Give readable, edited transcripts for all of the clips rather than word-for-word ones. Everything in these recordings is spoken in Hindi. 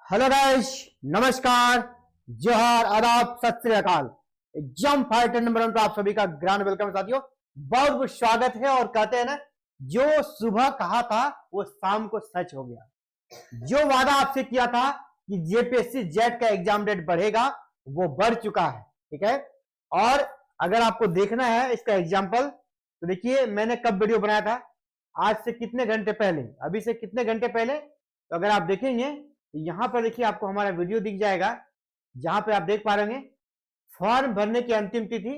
हेलो गाइस, नमस्कार, जोहार, आदाब, सत श्री अकाल। एग्जाम फाइटर नंबर 1 पर आप सभी का ग्रैंड वेलकम साथियों। बहुत बहुत स्वागत है। और कहते हैं ना, जो सुबह कहा था वो शाम को सच हो गया। जो वादा आपसे किया था कि जेपीएससी जेट का एग्जाम डेट बढ़ेगा, वो बढ़ चुका है। ठीक है। और अगर आपको देखना है इसका एग्जाम्पल, तो देखिए मैंने कब वीडियो बनाया था, आज से कितने घंटे पहले, अभी से कितने घंटे पहले। तो अगर आप देखेंगे यहां पर देखिए आपको हमारा वीडियो दिख जाएगा, जहां पे आप देख पा रहे हैं फॉर्म भरने की अंतिम तिथि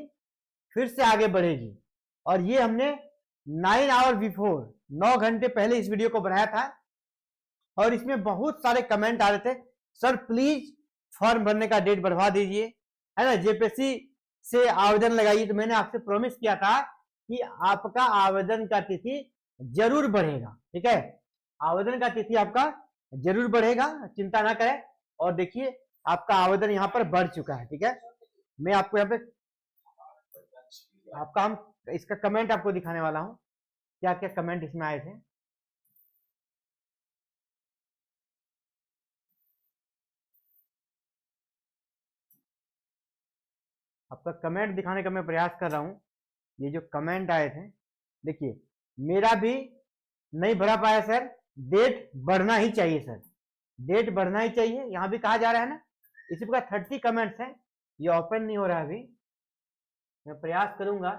फिर से आगे बढ़ेगी। और ये हमने 9 आवर बिफोर, 9 घंटे पहले इस वीडियो को बनाया था। और इसमें बहुत सारे कमेंट आ रहे थे, सर प्लीज फॉर्म भरने का डेट बढ़वा दीजिए, है ना, जेपीएससी से आवेदन लगाइए। तो मैंने आपसे प्रॉमिस किया था कि आपका आवेदन का तिथि जरूर बढ़ेगा। ठीक है, आवेदन का तिथि आपका जरूर बढ़ेगा, चिंता ना करें। और देखिए आपका आवेदन यहाँ पर बढ़ चुका है। ठीक है, मैं आपको यहाँ पे आपका हम इसका कमेंट आपको दिखाने वाला हूँ, क्या क्या कमेंट इसमें आए थे। आपका कमेंट दिखाने का मैं प्रयास कर रहा हूँ। ये जो कमेंट आए थे, देखिए मेरा भी नहीं भरा पाया सर, डेट बढ़ना ही चाहिए सर, डेट बढ़ना ही चाहिए, यहां भी कहा जा रहा है ना। इसी प्रकार 30 कमेंट्स हैं, ये ओपन नहीं हो रहा है अभी। मैं प्रयास करूंगा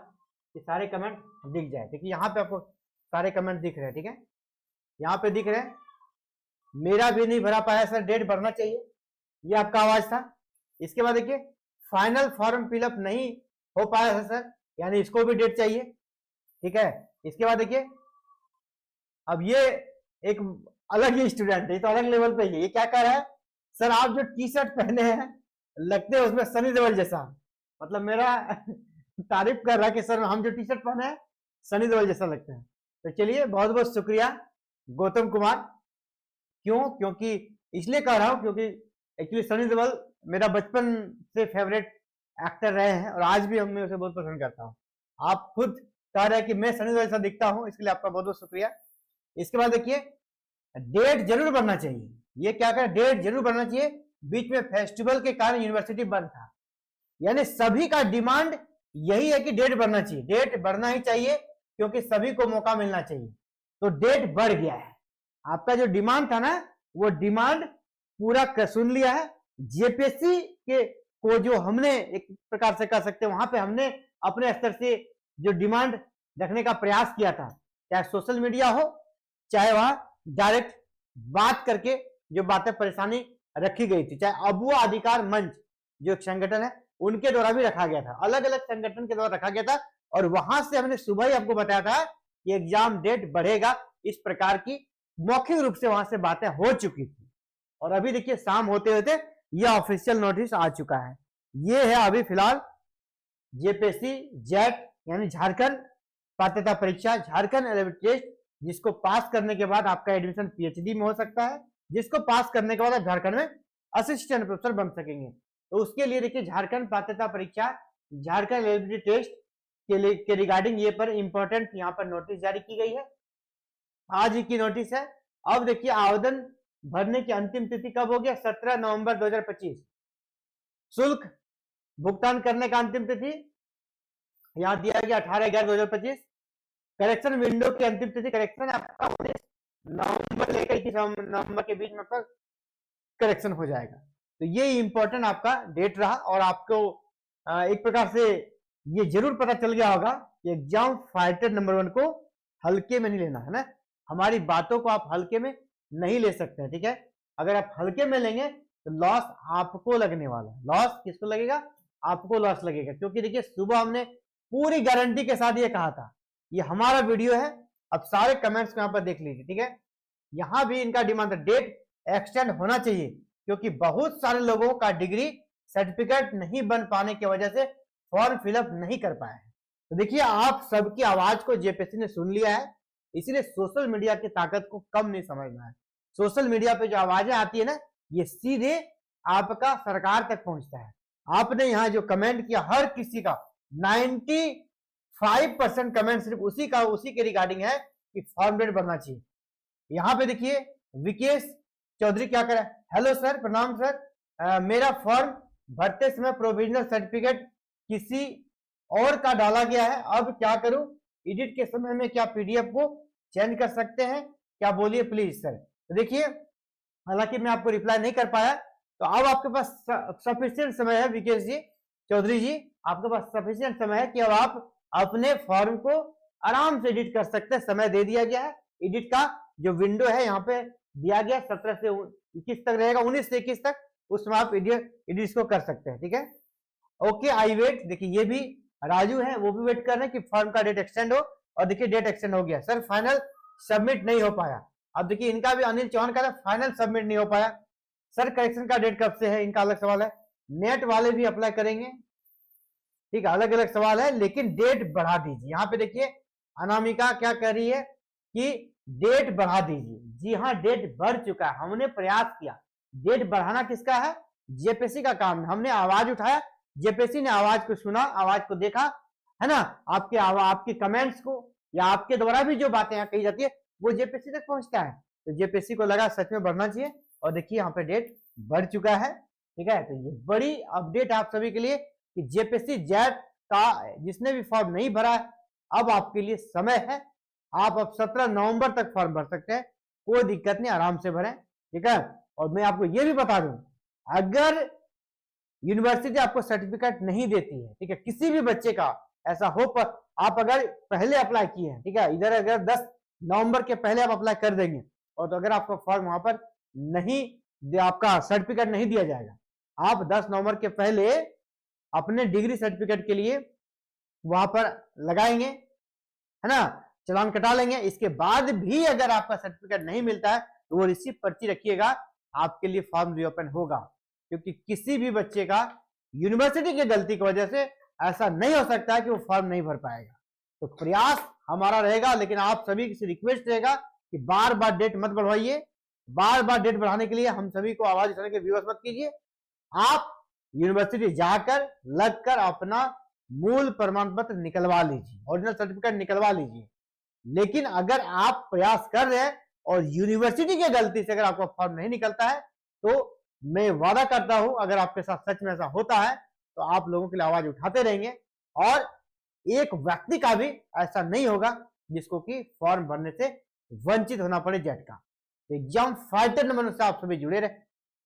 कि सारे कमेंट दिख जाए। देखिए यहाँ पे आपको सारे कमेंट दिख रहे हैं। ठीक है, यहाँ पे दिख रहे हैं, मेरा भी नहीं भरा पाया सर, डेट बढ़ना चाहिए, ये आपका आवाज था। इसके बाद देखिए फाइनल फॉर्म फिलअप नहीं हो पाया है सर, यानी इसको भी डेट चाहिए। ठीक है, इसके बाद देखिए अब ये एक अलग ही स्टूडेंट है, तो अलग लेवल पे ये क्या कह रहा है, सर आप जो टी शर्ट पहने हैं लगते हैं उसमें सनी देओल जैसा। मतलब मेरा तारीफ कर रहा है कि सर हम जो टी शर्ट पहने हैं सनी देओल जैसा लगते हैं। तो चलिए बहुत बहुत शुक्रिया गौतम कुमार। क्यों? क्योंकि इसलिए कह रहा हूं क्योंकि एक्चुअली सनी देओल मेरा बचपन से फेवरेट एक्टर रहे हैं और आज भी मैं उसे बहुत पसंद करता हूँ। आप खुद कह रहे हैं कि मैं सनी देओल जैसा दिखता हूँ, इसके लिए आपका बहुत बहुत शुक्रिया। इसके बाद देखिए डेट जरूर बढ़ना चाहिए, ये क्या कर, डेट जरूर बढ़ना चाहिए। बीच में फेस्टिवल के कारण यूनिवर्सिटी बंद था, यानी सभी का डिमांड यही है कि डेट बढ़ना चाहिए, डेट बढ़ना ही चाहिए क्योंकि सभी को मौका मिलना चाहिए। तो डेट बढ़ गया है, आपका जो डिमांड था ना वो डिमांड पूरा सुन लिया है। जेपीएससी के को जो हमने एक प्रकार से कह सकते हैं, वहां पे हमने अपने स्तर से जो डिमांड रखने का प्रयास किया था, चाहे सोशल मीडिया हो चाहे वहां डायरेक्ट बात करके जो बातें परेशानी रखी गई थी, चाहे अबुआ अधिकार मंच जो एक संगठन है उनके द्वारा भी रखा गया था, अलग अलग संगठन के द्वारा रखा गया था। और वहां से हमने सुबह ही आपको बताया था कि एग्जाम डेट बढ़ेगा, इस प्रकार की मौखिक रूप से वहां से बातें हो चुकी थी। और अभी देखिए शाम होते होते यह ऑफिशियल नोटिस आ चुका है। ये है अभी फिलहाल जेपीएससी जेट यानी झारखंड पात्रता परीक्षा, झारखंड एलिजिबिलिटी टेस्ट, जिसको पास करने के बाद आपका एडमिशन पीएचडी में हो सकता है, जिसको पास करने के बाद आप झारखंड में असिस्टेंट प्रोफेसर बन सकेंगे। तो उसके लिए देखिए झारखंड पात्रता परीक्षा, झारखंड एलिजिबिलिटी टेस्ट के रिगार्डिंग ये पर इंपॉर्टेंट यहाँ पर नोटिस जारी की गई है, आज ही की नोटिस है। अब देखिए आवेदन भरने की अंतिम तिथि कब हो गया, 17 नवंबर 2025। शुल्क भुगतान करने का अंतिम तिथि यहाँ दिया गया 18/11/2025। करेक्शन विंडो की अंतिम तिथि, करेक्शन आपका 19 नवंबर लेकर 21 नवंबर के बीच में आपका करेक्शन हो जाएगा। तो ये इंपॉर्टेंट आपका डेट रहा। और आपको एक प्रकार से ये जरूर पता चल गया होगा कि एग्जाम फाइटर नंबर 1 को हल्के में नहीं लेना है ना, हमारी बातों को आप हल्के में नहीं ले सकते हैं। ठीक है, अगर आप हल्के में लेंगे तो लॉस आपको लगने वाला है। लॉस किसको लगेगा? आपको लॉस लगेगा, क्योंकि देखिए सुबह हमने पूरी गारंटी के साथ ये कहा था, ये हमारा वीडियो है, अब सारे कमेंट्स को यहाँ पर देख लीजिए। ठीक है, यहां भी इनका डिमांड है डेट एक्सटेंड होना चाहिए, क्योंकि बहुत सारे लोगों का डिग्री सर्टिफिकेट नहीं बन पाने की वजह से फॉर्म फिलअप नहीं कर पाए हैं। तो देखिए आप सबकी आवाज को जेपीएससी ने सुन लिया है, इसलिए सोशल मीडिया की ताकत को कम नहीं समझना है। सोशल मीडिया पे जो आवाजें आती है ना, ये सीधे आपका सरकार तक पहुंचता है। आपने यहाँ जो कमेंट किया हर किसी का 95% कमेंट सिर्फ उसी के रिगार्डिंग है कि फॉर्म डेट बढ़ना चाहिए। यहाँ पे देखिए विकेश चौधरी क्या करे, हेलो सर, प्रणाम सर, मेरा फॉर्म भरते समय प्रोविजनल सर्टिफिकेट किसी और का डाला गया है, अब क्या करूं, एडिट के समय में क्या पीडीएफ को चेंज कर सकते हैं क्या, बोलिए प्लीज सर। तो देखिए, हालांकि मैं आपको रिप्लाई नहीं कर पाया, तो अब आपके पास सफिशिएंट समय है विकेश जी, चौधरी जी, आपके पास सफिशिएंट समय है कि अब आप अपने फॉर्म को आराम से एडिट कर सकते हैं। समय दे दिया गया है, एडिट का जो विंडो है यहाँ पे दिया गया 17 से 21 तक रहेगा, 19 से 21 तक, उसमें आप एडिट को कर सकते हैं, ठीक है। Okay, I wait. देखिए ये भी राजू है, वो भी वेट कर रहे हैं कि फॉर्म का डेट एक्सटेंड हो, और देखिए डेट एक्सटेंड हो गया सर, फाइनल सबमिट नहीं हो पाया। अब देखिए इनका भी, अनिल चौहान का फाइनल सबमिट नहीं हो पाया सर, करेक्शन का डेट कब से है, इनका अलग सवाल है। नेट वाले भी अप्लाई करेंगे, ठीक है, अलग अलग सवाल है, लेकिन डेट बढ़ा दीजिए। यहाँ पे देखिए अनामिका क्या कह रही है कि डेट बढ़ा दीजिए। जी हाँ, डेट बढ़ चुका है, हमने प्रयास किया। डेट बढ़ाना किसका है, जेपीएससी का काम है। हमने आवाज उठाया, जेपीएससी ने आवाज को सुना, आवाज को देखा, है ना, आपके कमेंट्स को या आपके द्वारा भी जो बातें यहाँ कही जाती है वो जेपीएससी तक पहुंचता है, तो जेपीएससी को लगा सच में बढ़ना चाहिए, और देखिए यहाँ पे डेट बढ़ चुका है, ठीक है। तो ये बड़ी अपडेट आप सभी के लिए कि जेपीएससी जैट का जिसने भी फॉर्म नहीं भरा है, अब आपके लिए समय है, आप अब 17 नवंबर तक फॉर्म भर सकते हैं, कोई दिक्कत नहीं, आराम से भरें, ठीक है। और मैं आपको ये भी बता दूं, अगर यूनिवर्सिटी आपको सर्टिफिकेट नहीं देती है, ठीक है, किसी भी बच्चे का ऐसा हो, पर आप अगर पहले अप्लाई किए हैं, ठीक है, इधर अगर 10 नवंबर के पहले आप अप्लाई कर देंगे, और तो अगर आपका फॉर्म वहां पर नहीं, आपका सर्टिफिकेट नहीं दिया जाएगा, आप 10 नवंबर के पहले अपने डिग्री सर्टिफिकेट के लिए वहां पर लगाएंगे, है ना, चालान कटा लेंगे, इसके बाद भी अगर आपका सर्टिफिकेट नहीं मिलता है तो वो रिसीप्ट पर्ची रखिएगा, आपके लिए फॉर्म रीओपन होगा, क्योंकि किसी भी बच्चे का यूनिवर्सिटी की गलती की वजह से ऐसा नहीं हो सकता है कि वो फॉर्म नहीं भर पाएगा। तो प्रयास हमारा रहेगा, लेकिन आप सभी से रिक्वेस्ट रहेगा कि बार बार डेट मत बढ़वाइए, बार बार डेट बढ़ाने के लिए हम सभी को आवाज उठाने के विवश मत कीजिए। आप यूनिवर्सिटी जाकर लगकर अपना मूल प्रमाण पत्र निकलवा लीजिए, ओरिजिनल सर्टिफिकेट निकलवा लीजिए। लेकिन अगर आप प्रयास कर रहे हैं और यूनिवर्सिटी की गलती से अगर आपका फॉर्म नहीं निकलता है, तो मैं वादा करता हूं अगर आपके साथ सच में ऐसा होता है तो आप लोगों के लिए आवाज उठाते रहेंगे, और एक व्यक्ति का भी ऐसा नहीं होगा जिसको कि फॉर्म भरने से वंचित होना पड़े जेट का। एग्जाम फाइटर नंबर से आप सभी जुड़े रहे,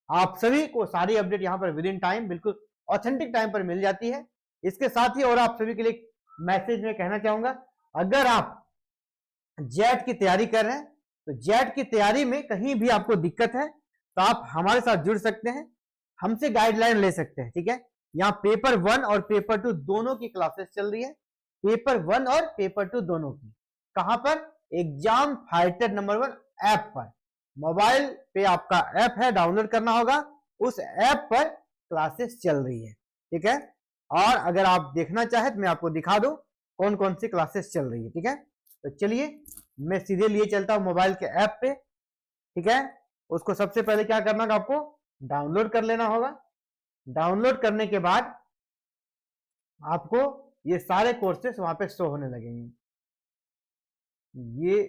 आप सभी को सारी अपडेट यहाँ पर विद इन टाइम, बिल्कुल ऑथेंटिक टाइम पर मिल जाती है। इसके साथ ही और आप सभी के लिए मैसेज में कहना चाहूंगा, अगर आप जेट की तैयारी कर रहे हैं तो जेट की तैयारी में कहीं भी आपको दिक्कत है तो आप हमारे साथ जुड़ सकते हैं, हमसे गाइडलाइन ले सकते हैं, ठीक है। यहाँ पेपर 1 और पेपर 2 दोनों की क्लासेस चल रही है, पेपर 1 और पेपर 2 दोनों की। कहां पर, एग्जाम फाइटर नंबर 1 ऐप पर, मोबाइल पे आपका ऐप है, डाउनलोड करना होगा, उस ऐप पर क्लासेस चल रही है, ठीक है। और अगर आप देखना चाहे तो मैं आपको दिखा दूं कौन कौन सी क्लासेस चल रही है, ठीक है। तो चलिए मैं सीधे लिए चलता हूं मोबाइल के ऐप पे, ठीक है। उसको सबसे पहले क्या करना होगा, आपको डाउनलोड कर लेना होगा। डाउनलोड करने के बाद आपको ये सारे कोर्सेस वहां पे शो होने लगेंगे। ये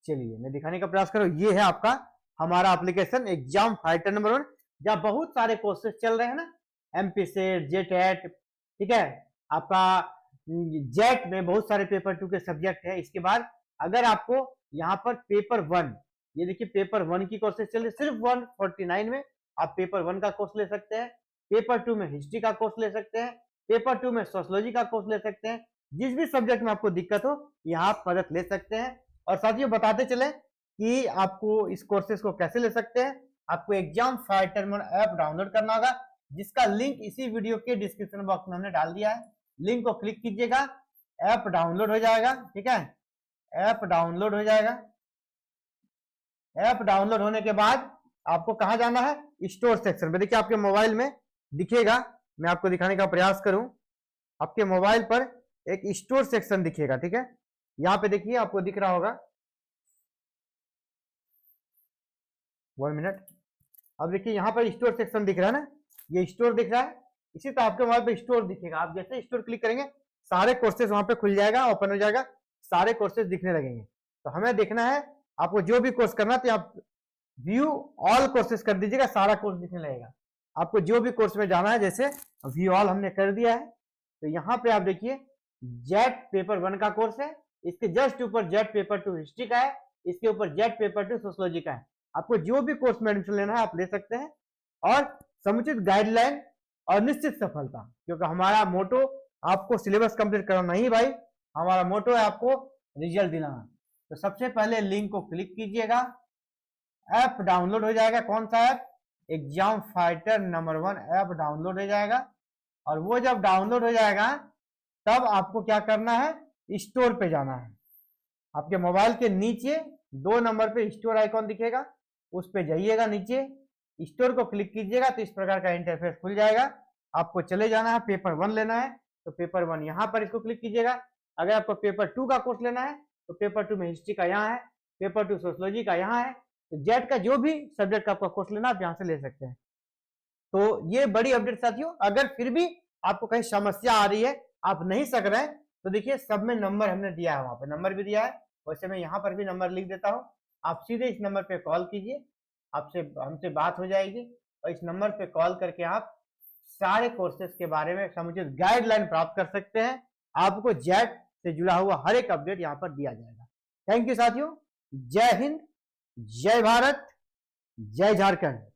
चलिए मैं दिखाने का प्रयास करूं, ये है आपका हमारा एप्लीकेशन एग्जाम फाइटर नंबर 1, जहां बहुत सारे कोर्सेस चल रहे हैं ना, एमपी सेट, जेटेट, ठीक है, आपका जेट में बहुत सारे पेपर 2 के सब्जेक्ट है। इसके बाद अगर आपको यहाँ पर पेपर 1, ये देखिए पेपर 1 की कोर्सेज चल रही है, सिर्फ 149 में आप पेपर 1 का कोर्स ले सकते हैं, पेपर 2 में हिस्ट्री का कोर्स ले सकते हैं, पेपर 2 में सोशियोलॉजी का कोर्स ले सकते हैं। जिस भी सब्जेक्ट में आपको दिक्कत हो यहाँ आप मदद ले सकते हैं। और साथियों बताते चले कि आपको इस कोर्सेज को कैसे ले सकते हैं। आपको एग्जाम फाइटर ऐप डाउनलोड करना होगा, जिसका लिंक इसी वीडियो के डिस्क्रिप्शन बॉक्स में हमने डाल दिया है, लिंक को क्लिक कीजिएगा, ऐप डाउनलोड हो जाएगा, ठीक है। ऐप डाउनलोड हो जाएगा, ऐप डाउनलोड होने के बाद आपको कहां जाना है, स्टोर सेक्शन में। देखिए आपके मोबाइल में दिखेगा, मैं आपको दिखाने का प्रयास करूं, आपके मोबाइल पर एक स्टोर सेक्शन दिखेगा, ठीक है। यहां पे देखिए आपको दिख रहा होगा, 1 मिनट। अब देखिए यहां पर स्टोर सेक्शन दिख रहा है ना, ये स्टोर दिख रहा है, इसी तरह आपके मोबाइल पे स्टोर दिखेगा। आप जैसे स्टोर क्लिक करेंगे सारे कोर्सेज वहां पे खुल जाएगा, ओपन हो जाएगा, सारे कोर्सेज दिखने लगेंगे। तो हमें देखना है आपको जो भी कोर्स करना है, तो आप व्यू ऑल कोर्सेज कर दीजिएगा, सारा कोर्स दिखने लगेगा। आपको जो भी कोर्स में जाना है, जैसे व्यू ऑल हमने कर दिया है, तो यहाँ पे आप देखिए जेट पेपर 1 का कोर्स है, इसके जस्ट ऊपर जेट पेपर 2 हिस्ट्री का है, इसके ऊपर जेट पेपर 2 सोशियोलॉजी का है। आपको जो भी कोर्स में एडमिशन लेना है आप ले सकते हैं, और समुचित गाइडलाइन और निश्चित सफलता, क्योंकि हमारा मोटो आपको सिलेबस कंप्लीट कराना नहीं भाई, हमारा मोटो है आपको रिजल्ट दिलाना। तो सबसे पहले लिंक को क्लिक कीजिएगा, ऐप डाउनलोड हो जाएगा। कौन सा app? Exam fighter number 1 app download हो जाएगा। और वो जब डाउनलोड हो जाएगा तब आपको क्या करना है, स्टोर पे जाना है। आपके मोबाइल के नीचे 2 नंबर पे स्टोर आइकॉन दिखेगा, उस पे जाइएगा, नीचे स्टोर को क्लिक कीजिएगा तो इस प्रकार का इंटरफेस खुल जाएगा। आपको चले जाना है, पेपर 1 लेना है तो पेपर 1 यहाँ पर इसको क्लिक कीजिएगा। अगर आपको पेपर 2 का कोर्स लेना है तो पेपर 2 में हिस्ट्री का यहाँ है, पेपर 2 सोशियोलॉजी का यहाँ है। तो जेट का जो भी सब्जेक्ट का आपका कोर्स लेना आप यहाँ से ले सकते हैं। तो ये बड़ी अपडेट साथियों। अगर फिर भी आपको कहीं समस्या आ रही है, आप नहीं सक रहे हैं, तो देखिए सब में नंबर हमने दिया है, वहां पे नंबर भी दिया है। वैसे मैं यहाँ पर भी नंबर लिख देता हूँ, आप सीधे इस नंबर पे कॉल कीजिए, आपसे हमसे बात हो जाएगी। और इस नंबर पे कॉल करके आप सारे कोर्सेज के बारे में समुचित गाइडलाइन प्राप्त कर सकते हैं। आपको जेट से जुड़ा हुआ हर एक अपडेट यहाँ पर दिया जाएगा। थैंक यू साथियों। जय हिंद, जय भारत, जय झारखंड।